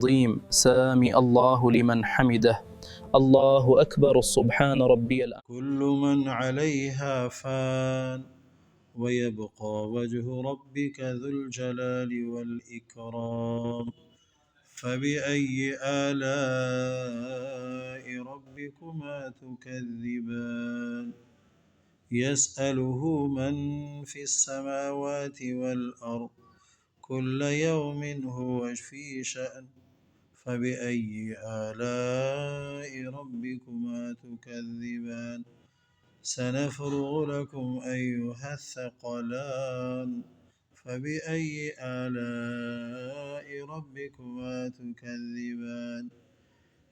عظيم. سامي الله لمن حمده. الله أكبر. سبحان ربي الأعلى. كل من عليها فان ويبقى وجه ربك ذو الجلال والإكرام. فبأي آلاء ربكما تكذبان؟ يسأله من في السماوات والأرض كل يوم هو في شأن. فبأي آلاء ربكما تكذبان؟ سنفرغ لكم أيها الثقلان. فبأي آلاء ربكما تكذبان؟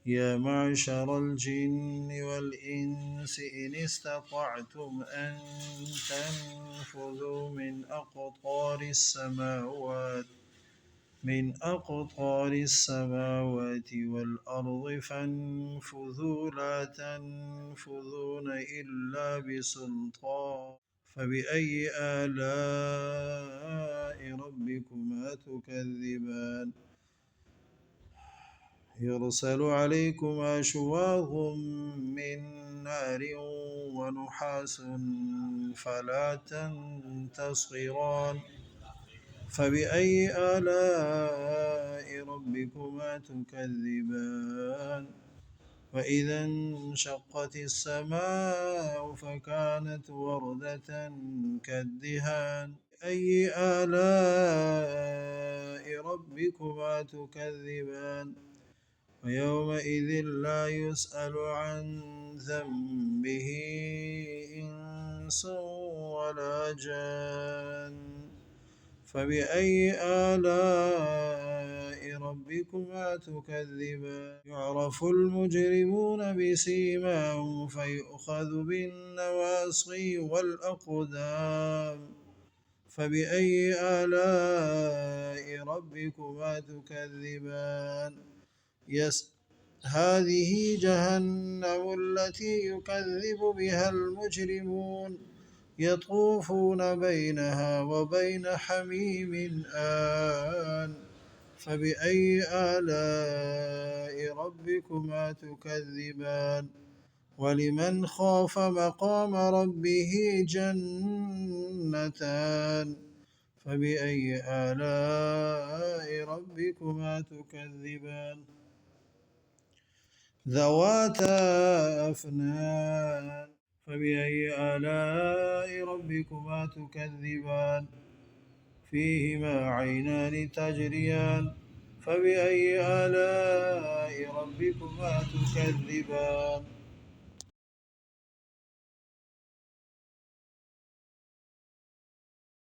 يا معشر الجن والإنس إن استطعتم أن تنفذوا من أقطار السماوات والأرض فانفذوا لا تنفذون إلا بسلطان. فبأي آلاء ربكما تكذبان؟ يرسل عليكما شواظ من نار ونحاس فلا تنتصران. فبأي آلاء ربكما تكذبان؟ وإذا انشقت السماء فكانت وردة كالدهان. أي آلاء ربكما تكذبان؟ ويومئذ لا يسأل عن ذنبه إنس ولا جان. فبأي آلاء ربكما تكذبان؟ يعرف المجرمون بسيماهم فيؤخذ بالنواصي والأقدام. فبأي آلاء ربكما تكذبان؟ هذه جهنم التي يكذب بها المجرمون يطوفون بينها وبين حميم آن. فبأي آلاء ربكما تكذبان؟ ولمن خاف مقام ربه جنتان. فبأي آلاء ربكما تكذبان؟ ذواتا أفنان. فبأي آلاء ربكما تكذبان؟ فيهما عينان تجريان. فبأي آلاء ربكما تكذبان؟